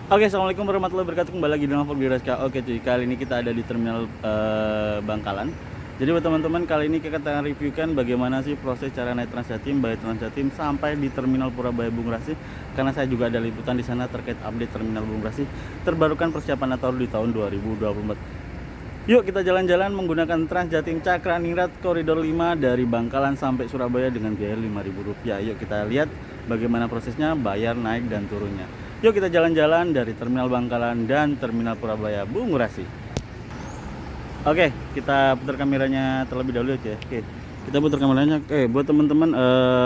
Oke, assalamualaikum warahmatullahi wabarakatuh. Kembali lagi dengan vlog di Reska. Oke cuy, kali ini kita ada di terminal Bangkalan. Jadi buat teman-teman, kali ini kita akan reviewkan bagaimana sih proses cara naik Transjatim, by Transjatim sampai di terminal Purabaya Bung Rasi. Karena saya juga ada liputan di sana terkait update terminal Bung Rasi terbarukan persiapan Nataru di tahun 2024. Yuk kita jalan-jalan menggunakan Transjatim Cakraningrat koridor 5 dari Bangkalan sampai Surabaya dengan biaya Rp5.000. Yuk kita lihat bagaimana prosesnya, bayar, naik, dan turunnya. Yuk kita jalan-jalan dari terminal Bangkalan dan terminal Purabaya Bung Rasi. Oke, kita putar kameranya terlebih dahulu ya. Oke, kita putar kameranya. Oke, buat teman-teman,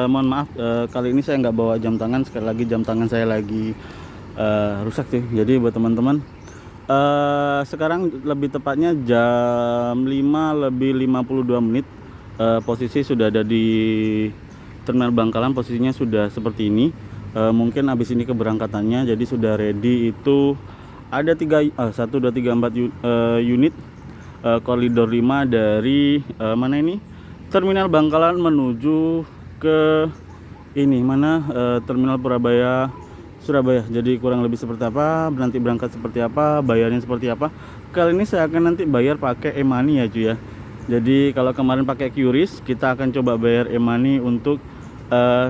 mohon maaf kali ini saya nggak bawa jam tangan. Sekali lagi jam tangan saya lagi rusak sih. Jadi buat teman-teman, sekarang lebih tepatnya jam 5:52. Posisi sudah ada di terminal Bangkalan. Posisinya sudah seperti ini. Mungkin habis ini keberangkatannya, jadi sudah ready. Itu ada 1, 2, 3, 4 unit koridor 5 dari mana ini, terminal Bangkalan menuju ke ini mana, terminal Purabaya Surabaya. Jadi kurang lebih seperti apa, nanti berangkat seperti apa, bayarnya seperti apa. Kali ini saya akan nanti bayar pakai e-money ya cuy ya. Jadi kalau kemarin pakai QRIS, kita akan coba bayar e-money untuk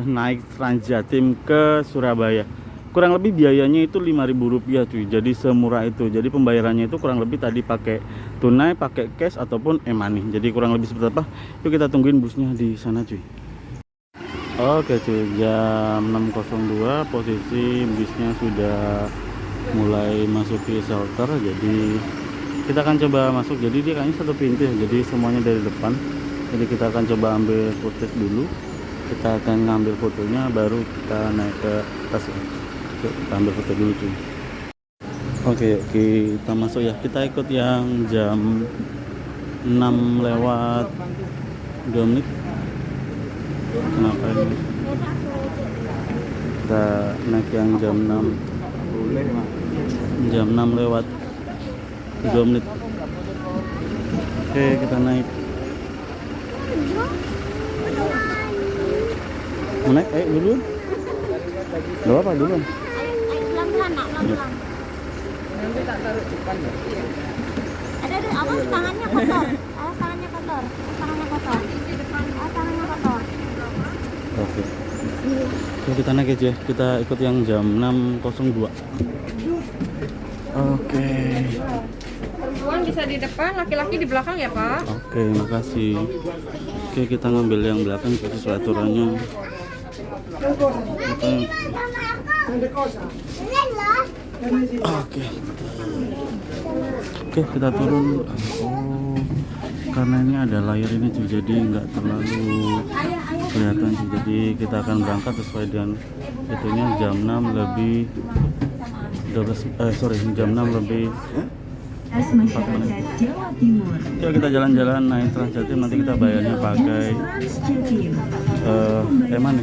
naik Transjatim ke Surabaya. Kurang lebih biayanya itu Rp5.000 cuy. Jadi semurah itu. Jadi pembayarannya itu kurang lebih tadi pakai tunai, pakai cash ataupun e-money. Jadi kurang lebih seperti apa? Yuk kita tungguin busnya di sana cuy. Oke cuy, jam 6.02 posisi busnya sudah mulai masuk ke shelter. Jadi kita akan coba masuk. Jadi dia kayaknya satu pintu ya. Jadi semuanya dari depan. Jadi kita akan coba ambil footage dulu. Kita akan ngambil fotonya, baru kita naik ke atas ya. Yuk, kita ambil foto dulu cuy. Oke, yuk kita masuk ya. Kita ikut yang jam 6:02. Kenapa ini? Kita naik yang jam 6:02. Oke, kita naik. Mau naik? Ayo dulu. Gak apa dulu. Pelan-pelan nak, pelan-pelan. Nanti tak taruh depan ya. Ada awas tangannya kotor. Awas tangannya kotor. Tangannya kotor. Awas tangannya kotor. Oke. Yuk kita naik aja. Kita ikut yang jam 6.02. Oke. Perempuan bisa di depan, laki-laki di belakang ya Pak. Oke, makasih. Oke, kita ngambil yang belakang sesuai aturannya. Oke. Oke, kita turun. Oh, karena ini ada layar ini cuy, jadi nggak terlalu kelihatan sih. Jadi kita akan berangkat sesuai dengan itunya jam 6:12. Jam 6:04. Yuk kita jalan-jalan naik Transjatim. Nanti kita bayarnya pakai e-money.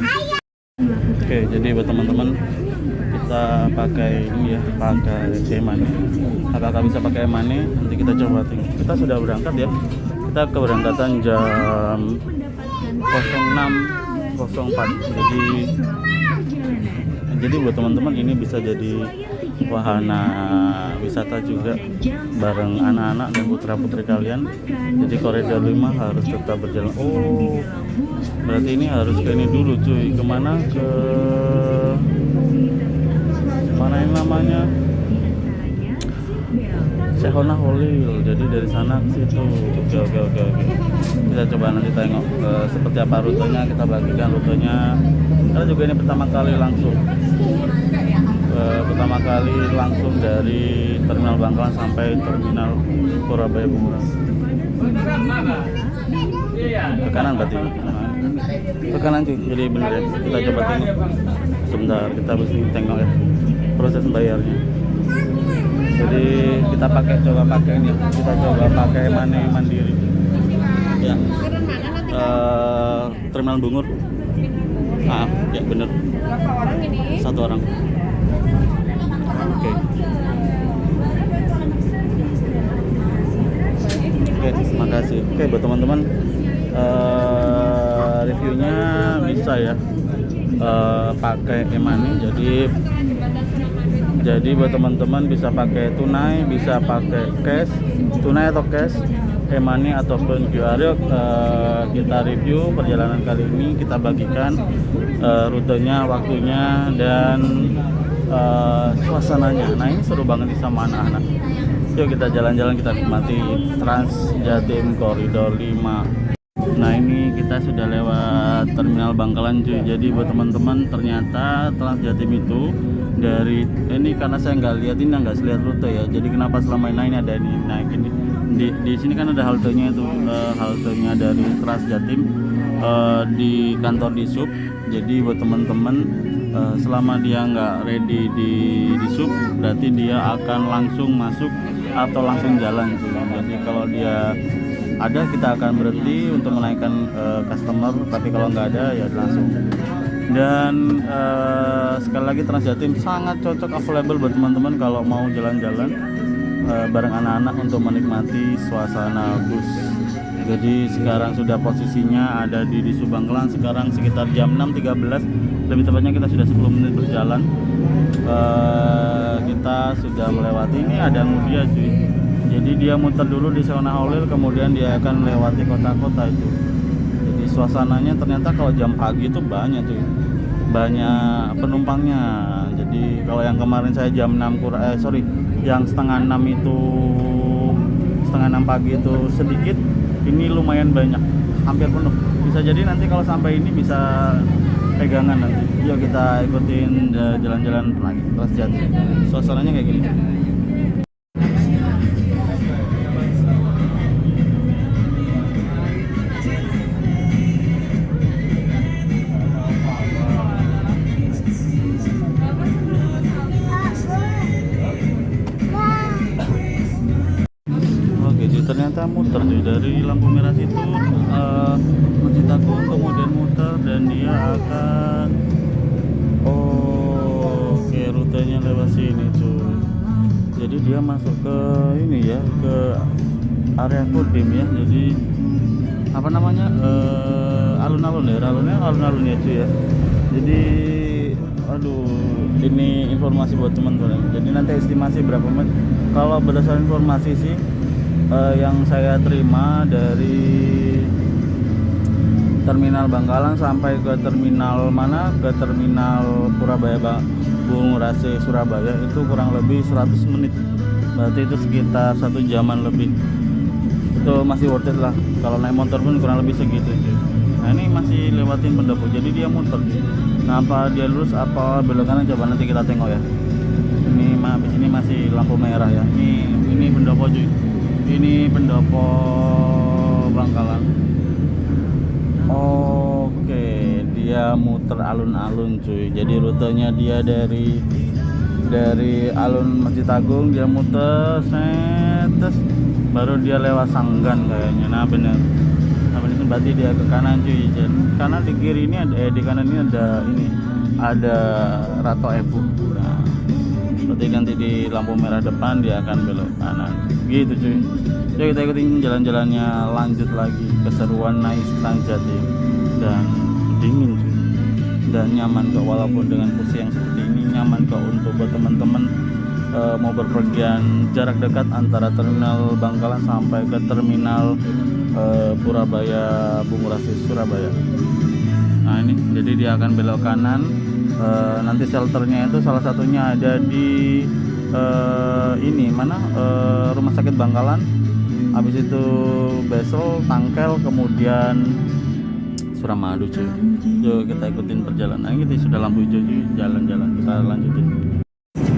Oke, jadi buat teman-teman, kita pakai ini ya, pakai e-money. Apakah bisa pakai e-money? Nanti kita coba. Kita sudah berangkat ya. Kita keberangkatan jam 06.04. Jadi buat teman-teman ini bisa jadi wahana wisata juga bareng anak-anak dan putra-putri kalian. Jadi koridor 5 harus tetap berjalan. Oh, berarti ini harus ke ini dulu cuy. Kemana? Ke mana ini namanya? Sehona Holil. Jadi dari sana ke situ. Oke. Kita coba nanti tengok seperti apa rutenya. Kita bagikan rutenya. Karena juga ini pertama kali langsung dari terminal Bangkalan sampai terminal Purabaya Bung Rasi. Ke kanan berarti. Ke kanan cuy. Jadi bener ya. Kita coba tengok. Sebentar, kita mesti tengok ya proses bayarnya. Jadi kita coba pakai ini. Kita coba pakai money mandiri. Ya. Terminal Bungur. Ya bener. Berapa orang ini? 1 orang. Oke. Oke, makasih. Oke, buat teman-teman, reviewnya bisa ya pakai e-money. Jadi Jadi buat teman-teman bisa pakai tunai, bisa pakai cash, tunai atau cash, e-money ataupun QR. Yuk kita review perjalanan kali ini, kita bagikan rutenya, waktunya, dan suasananya. Nah ini seru banget nih sama anak-anak. Yuk kita jalan-jalan, kita nikmati Trans Jatim Koridor 5. Nah ini kita sudah lewat Terminal Bangkalan cuy. Jadi buat teman-teman, ternyata Trans Jatim itu dari ini, karena saya nggak lihat ini, nggak lihat rute ya. Jadi kenapa selama ini ada ini naikin di sini kan ada haltenya itu, haltenya dari Trans Jatim di kantor di sub. Jadi buat teman-teman, selama dia nggak ready di sub, berarti dia akan langsung masuk atau langsung jalan cuy. Jadi kalau dia ada, kita akan berhenti untuk menaikkan customer, tapi kalau nggak ada ya langsung. Dan sekali lagi Trans Jatim sangat cocok, available buat teman-teman kalau mau jalan-jalan bareng anak-anak untuk menikmati suasana bus. Jadi sekarang sudah posisinya ada di Subangkalan, sekarang sekitar jam 6.13, lebih tepatnya kita sudah 10 menit berjalan. Kita sudah melewati, ini ada Mudia cuy. Jadi dia muter dulu di Sona Holil, kemudian dia akan melewati kota-kota itu. Jadi suasananya ternyata kalau jam pagi itu banyak tuh, banyak penumpangnya. Jadi kalau yang kemarin saya jam 6 yang setengah 6 itu, setengah 6 pagi itu sedikit, ini lumayan banyak, hampir penuh. Bisa jadi nanti kalau sampai ini bisa pegangan nanti. Yuk kita ikutin jalan-jalan lagi Trans Jatim. Suasananya kayak gini. Ternyata muter nih dari lampu merah situ, Masjid Agung, kemudian muter dan dia akan oke, rutenya lewat sini cuy. Jadi dia masuk ke ini ya, ke area Kodim ya. Jadi apa namanya, alun-alun ya cuy ya. Jadi aduh, ini informasi buat teman-teman. Jadi nanti estimasi berapa menit. Kalau berdasarkan informasi sih yang saya terima dari Terminal Bangkalan sampai ke terminal mana, ke terminal Purabaya Bung Rase Surabaya itu kurang lebih 100 menit. Berarti itu sekitar 1 jaman lebih. Itu masih worth it lah. Kalau naik motor pun kurang lebih segitu cuy. Nah ini masih lewatin pendopo, jadi dia muter. Nah apa dia lurus apa belok kanan, coba nanti kita tengok ya. Ini habis ini masih lampu merah ya. Ini pendopo cuy. Ini pendopo Bangkalan. Oke, dia muter alun-alun cuy. Jadi rutenya dia dari alun Masjid Agung, dia muter terus baru dia lewat Sanggan kayaknya. Nah bener, itu berarti dia ke kanan cuy. Karena di kiri ini ada, di kanan ini ada Rato Ebu. Nah, berarti nanti di lampu merah depan dia akan belok kanan gitu cuy. Yuk kita ikutin jalan-jalannya, lanjut lagi keseruan naik Trans Jatim. Dan dingin cuy, dan nyaman kok, walaupun dengan kursi yang seperti ini nyaman kok untuk buat teman-teman mau berpergian jarak dekat antara terminal Bangkalan sampai ke terminal Purabaya Bung Rase Surabaya. Nah ini jadi dia akan belok kanan. Nanti shelternya itu salah satunya ada di ini mana, Rumah Sakit Bangkalan, habis itu Besel, Tangkel, kemudian Suramadu cuy. Yuk kita ikutin perjalanan. Ini sudah lampu hijau cuy, jalan-jalan kita lanjutin.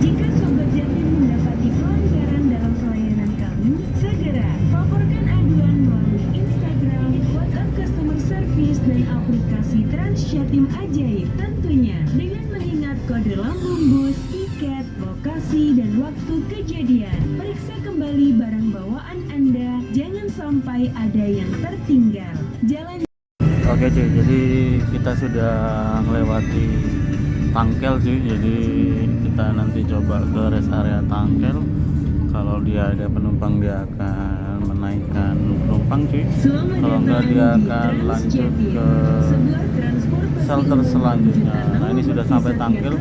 Jika Sobat Jatim mendapati pelanggaran dalam pelayanan kami, segera laporkan aduan melalui Instagram, WhatsApp Customer Service, dan aplikasi Trans Jatim Ajaib. Tentunya dengan mengingat kode lambung bus, tiket, lokasi, dan waktu kejadian. Periksa kembali barang bawaan Anda, jangan sampai ada yang tertinggal. Jalan. Oke cuy, jadi kita sudah melewati Tangkel cuy. Jadi kita nanti coba ke rest area Tangkel. Kalau dia ada penumpang dia akan menaikkan penumpang cuy. Kalau enggak dia akan lanjut ke shelter selanjutnya. Nah ini sudah sampai Tangkil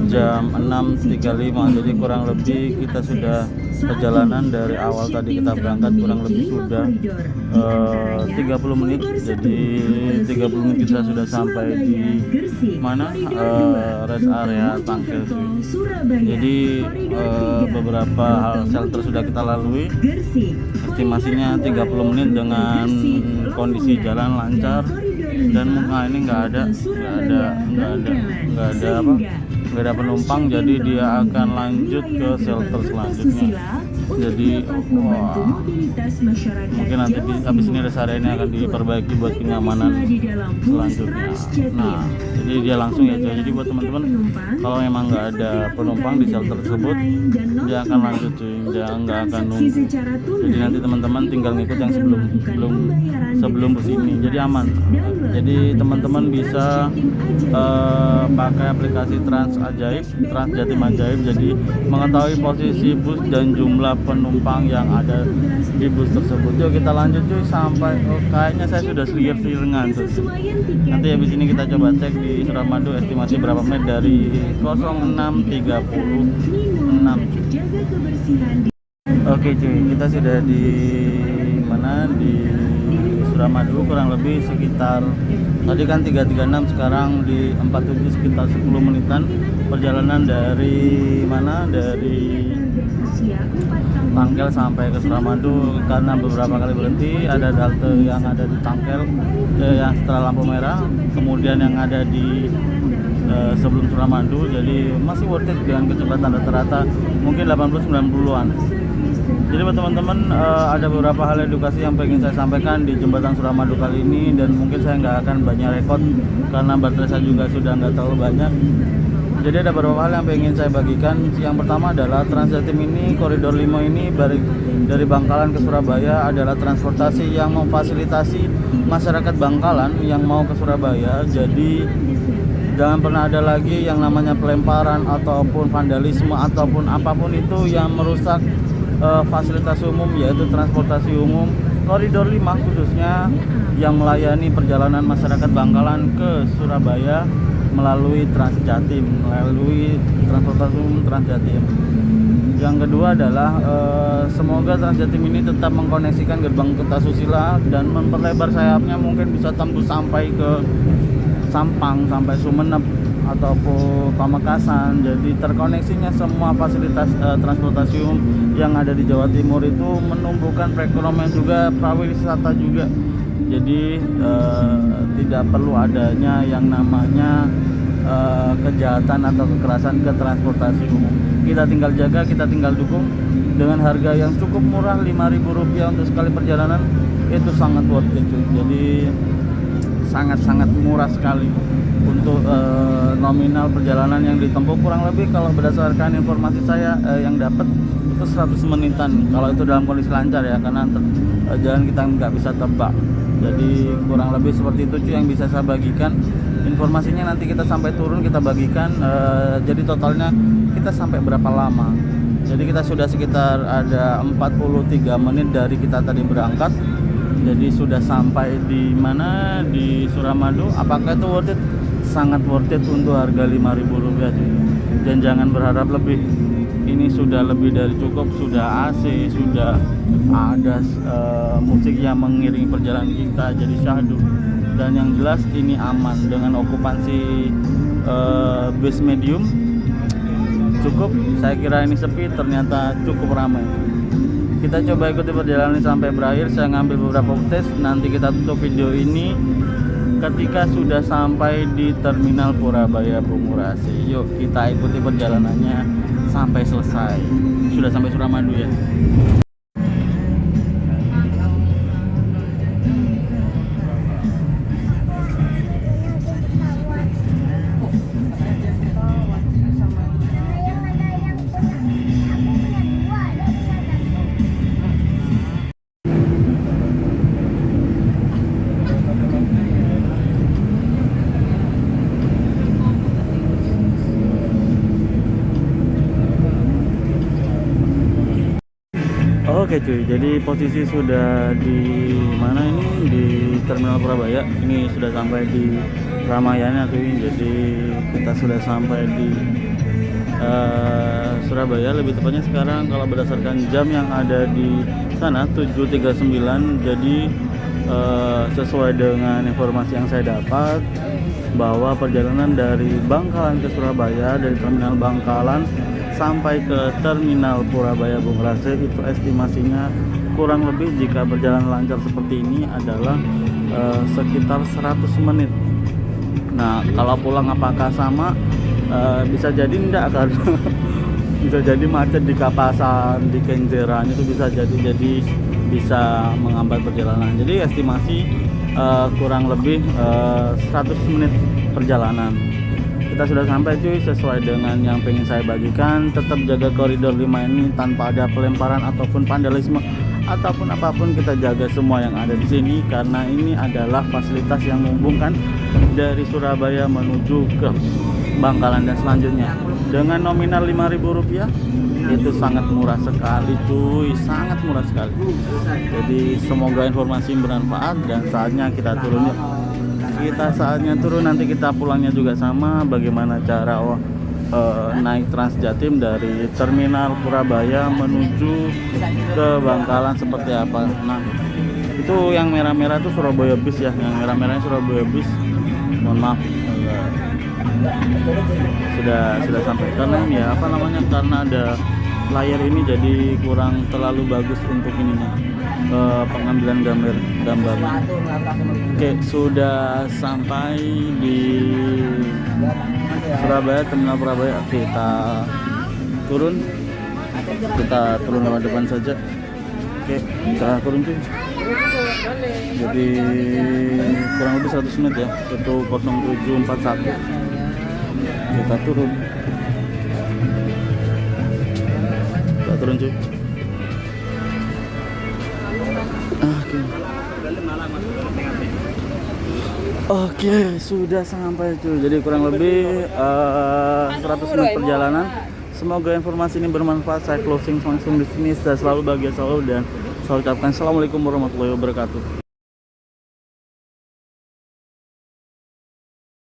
jam 6.35, jadi kurang lebih kita sudah perjalanan dari awal tadi kita berangkat kurang lebih sudah 30 menit. Jadi 30 menit kita sudah sampai di mana rest area Tangkil. Jadi beberapa hal shelter sudah kita lalui. Estimasinya 30 menit dengan kondisi jalan lancar dan ini nggak ada penumpang, jadi dia akan lanjut ke shelter selanjutnya. Jadi mungkin nanti habis ini rest area ini akan diperbaiki buat kenyamanan selanjutnya. Nah jadi dia langsung ya cuy. Jadi buat teman-teman kalau memang nggak ada penumpang di shelter tersebut, dia akan lanjut cuy, dia nggak akan nunggu. Jadi nanti teman-teman tinggal ngikut yang sebelum bus ini, jadi aman. Jadi teman-teman bisa pakai aplikasi Trans Jatim Ajaib, jadi mengetahui posisi bus dan jumlah penumpang yang ada di bus tersebut. Yuk kita lanjut cuy sampai kayaknya saya sudah selir ngantuk. Nanti habis ini kita coba cek di Suramadu estimasi berapa menit dari 06.36. Oke cuy, kita sudah di mana, di Suramadu, kurang lebih sekitar tadi kan 336, sekarang di 47, sekitar 10 menitan perjalanan dari mana, dari Tangkel sampai ke Suramadu. Karena beberapa kali berhenti, ada halte yang ada di Tangkel yang setelah lampu merah, kemudian yang ada di sebelum Suramadu. Jadi masih worth it dengan kecepatan rata-rata mungkin 80-90-an. Jadi buat teman-teman ada beberapa hal edukasi yang pengen saya sampaikan di jembatan Suramadu kali ini, dan mungkin saya nggak akan banyak rekod karena baterai saya juga sudah nggak terlalu banyak. Jadi ada beberapa hal yang pengen saya bagikan. Yang pertama adalah Trans Jatim ini, koridor 5 ini dari Bangkalan ke Surabaya adalah transportasi yang memfasilitasi masyarakat Bangkalan yang mau ke Surabaya. Jadi jangan pernah ada lagi yang namanya pelemparan ataupun vandalisme ataupun apapun itu yang merusak fasilitas umum, yaitu transportasi umum koridor 5 khususnya yang melayani perjalanan masyarakat Bangkalan ke Surabaya melalui Trans Jatim, melalui transportasi umum Trans Jatim. Yang kedua adalah semoga Trans Jatim ini tetap mengkoneksikan gerbang Kertasusila dan memperlebar sayapnya, mungkin bisa tembus sampai ke Sampang, sampai Sumeneb ataupun Pamekasan. Jadi terkoneksinya semua fasilitas transportasi umum yang ada di Jawa Timur itu menumbuhkan perekonomian juga, pariwisata juga. Jadi tidak perlu adanya yang namanya kejahatan atau kekerasan ke transportasi umum. Kita tinggal jaga, kita tinggal dukung dengan harga yang cukup murah, Rp5.000 untuk sekali perjalanan, itu sangat worth it. Jadi sangat-sangat murah sekali untuk nominal perjalanan yang ditempuh. Kurang lebih kalau berdasarkan informasi saya yang dapat itu 100 menitan kalau itu dalam kondisi lancar ya, karena jalan kita nggak bisa tebak. Jadi kurang lebih seperti itu cuy yang bisa saya bagikan. Informasinya nanti kita sampai turun kita bagikan. Jadi totalnya kita sampai berapa lama. Jadi kita sudah sekitar ada 43 menit dari kita tadi berangkat. Jadi sudah sampai di mana, di Suramadu. Apakah itu worth it? Sangat worth it untuk harga Rp5.000 cuy. Dan jangan berharap lebih. Ini sudah lebih dari cukup, sudah AC, sudah ada musik yang mengiringi perjalanan kita, jadi syahdu. Dan yang jelas ini aman dengan okupansi bus medium cukup. Saya kira ini sepi, ternyata cukup ramai. Kita coba ikuti perjalanan ini sampai berakhir. Saya ngambil beberapa footage, nanti kita tutup video ini ketika sudah sampai di Terminal Purabaya Bungurasi. Yuk kita ikuti perjalanannya sampai selesai. Sudah sampai Suramadu ya. Oke cuy, jadi posisi sudah di mana ini, di Terminal Purabaya. Ini sudah sampai di keramaiannya tuh. Jadi kita sudah sampai di Surabaya, lebih tepatnya sekarang kalau berdasarkan jam yang ada di sana 7.39. Jadi sesuai dengan informasi yang saya dapat bahwa perjalanan dari Bangkalan ke Surabaya, dari terminal Bangkalan sampai ke terminal Purabaya Bung Rase, itu estimasinya kurang lebih jika berjalan lancar seperti ini adalah sekitar 100 menit. Nah, kalau pulang apakah sama? Bisa jadi enggak kan. Bisa jadi macet di Kapasan, di Kenjeran, itu bisa jadi bisa menghambat perjalanan. Jadi estimasi kurang lebih 100 menit perjalanan. Kita sudah sampai cuy, sesuai dengan yang pengen saya bagikan. Tetap jaga koridor 5 ini tanpa ada pelemparan ataupun vandalisme ataupun apapun, kita jaga semua yang ada di sini karena ini adalah fasilitas yang menghubungkan dari Surabaya menuju ke Bangkalan dan selanjutnya. Dengan nominal Rp5.000 itu sangat murah sekali cuy, sangat murah sekali. Jadi semoga informasi bermanfaat dan saatnya kita turun yuk. Kita saatnya turun, nanti kita pulangnya juga sama. Bagaimana cara naik Trans Jatim dari terminal Purabaya menuju ke Bangkalan seperti apa. Nah, itu yang merah-merah itu Surabaya Bis ya, yang merah-merahnya Surabaya Bis. Mohon maaf, sudah sampai karena ini ya apa namanya, karena ada layar ini jadi kurang terlalu bagus untuk ininya, pengambilan gambarnya. Oke, sudah sampai di Surabaya, terminal Purabaya. Kita turun lewat depan saja. Oke, kita turun cuy. Jadi kurang lebih 100 menit ya, itu 0741. Kita turun cuy. Oke, sudah sampai cuy. Jadi kurang lebih 100 menit perjalanan. Semoga informasi ini bermanfaat. Saya closing langsung di sini. Saya selalu bahagia selalu dan saya ucapkan assalamualaikum warahmatullahi wabarakatuh.